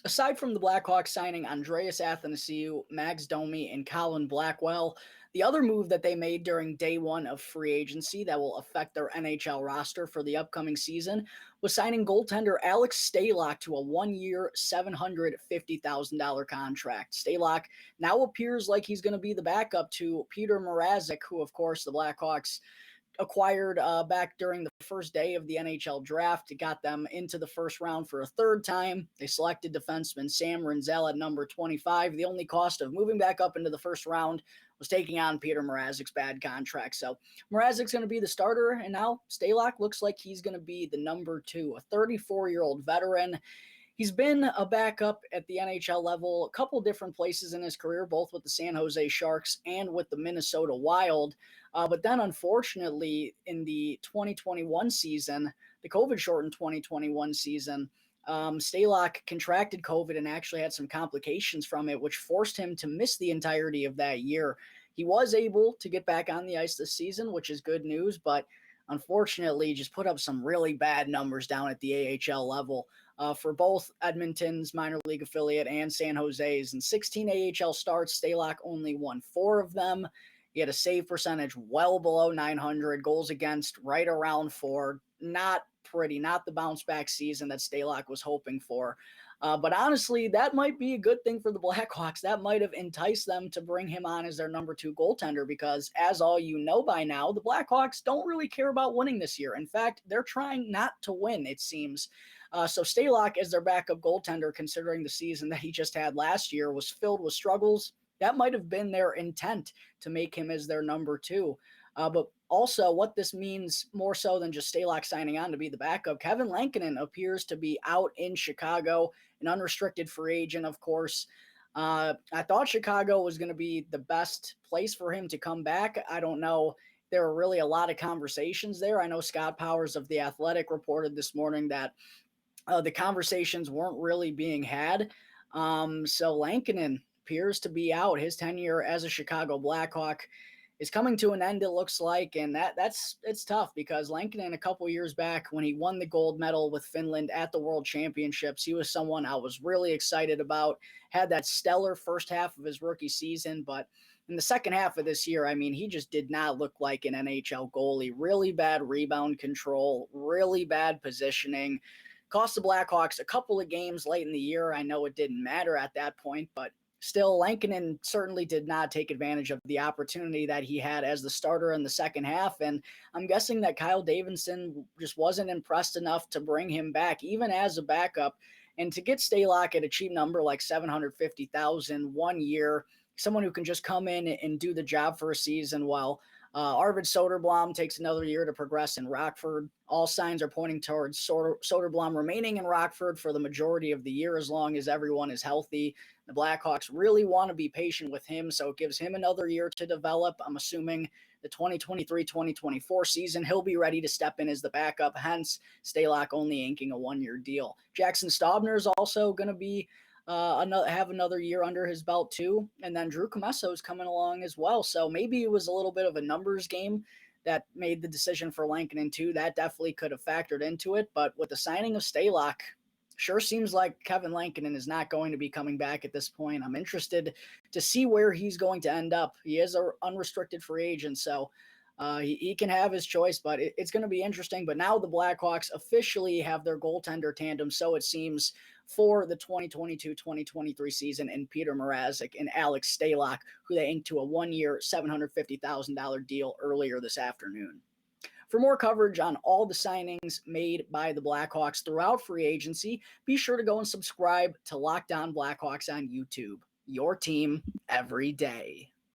Aside from the Blackhawks signing Andreas Athanasiou, Max Domi, and Colin Blackwell, the other move that they made during day one of free agency that will affect their NHL roster for the upcoming season was signing goaltender Alex Stalock to a one-year, $750,000 contract. Stalock now appears like he's going to be the backup to Petr Mrazek, who, of course, the Blackhawks acquired back during the first day of the NHL draft. It got them into the first round for a third time. They selected defenseman Sam Rinzel at number 25. The only cost of moving back up into the first round was taking on Petr Mrazek's bad contract. So Mrazek's going to be the starter, and now Stalock looks like he's going to be the number 2, a 34-year-old veteran. He's been a backup at the NHL level a couple different places in his career, both with the San Jose Sharks and with the Minnesota Wild. But then, unfortunately, in the 2021 season, the COVID-shortened 2021 season, Stalock contracted COVID and actually had some complications from it, which forced him to miss the entirety of that year. He was able to get back on the ice this season, which is good news, but unfortunately just put up some really bad numbers down at the AHL level for both Edmonton's minor league affiliate and San Jose's. In 16 AHL starts, Stalock only won 4 of them. He had a save percentage well below 900, goals against right around 4. Not pretty, not the bounce back season that Stalock was hoping for. But honestly, that might be a good thing for the Blackhawks. That might have enticed them to bring him on as their number 2 goaltender because, as all you know by now, the Blackhawks don't really care about winning this year. In fact, they're trying not to win, it seems. So Stalock as their backup goaltender, considering the season that he just had last year was filled with struggles, that might have been their intent to make him as their number 2. But also, what this means more so than just Stalock signing on to be the backup, Kevin Lankinen appears to be out in Chicago, an unrestricted free agent, of course. I thought Chicago was going to be the best place for him to come back. I don't know. There were really a lot of conversations there. I know Scott Powers of The Athletic reported this morning that the conversations weren't really being had. So Lankinen appears to be out. His tenure as a Chicago Blackhawk is coming to an end, it looks like, and it's tough because Lankinen a couple years back when he won the gold medal with Finland at the World Championships, he was someone I was really excited about, had that stellar first half of his rookie season, but in the second half of this year, I mean, he just did not look like an NHL goalie. Really bad rebound control, really bad positioning. Cost the Blackhawks a couple of games late in the year. I know it didn't matter at that point, but still, Lankinen certainly did not take advantage of the opportunity that he had as the starter in the second half, and I'm guessing that Kyle Davidson just wasn't impressed enough to bring him back, even as a backup, and to get Stalock at a cheap number like $750,000 1 year, someone who can just come in and do the job for a season while Arvid Soderblom takes another year to progress in Rockford. All signs are pointing towards Soderblom remaining in Rockford for the majority of the year as long as everyone is healthy. The Blackhawks really want to be patient with him, so it gives him another year to develop. I'm assuming the 2023-2024 season, he'll be ready to step in as the backup, hence Stalock only inking a 1-year deal. Jackson Stobner is also going to be have another year under his belt too. And then Drew Commesso is coming along as well. So maybe it was a little bit of a numbers game that made the decision for Lankinen too. That definitely could have factored into it. But with the signing of Stalock, sure seems like Kevin Lankinen is not going to be coming back at this point. I'm interested to see where he's going to end up. He is an unrestricted free agent, so he can have his choice, but it's going to be interesting. But now the Blackhawks officially have their goaltender tandem, so it seems, for the 2022-2023 season in Petr Mrazek and Alex Stalock, who they inked to a 1-year, $750,000 deal earlier this afternoon. For more coverage on all the signings made by the Blackhawks throughout free agency, be sure to go and subscribe to Locked On Blackhawks on YouTube. Your team every day.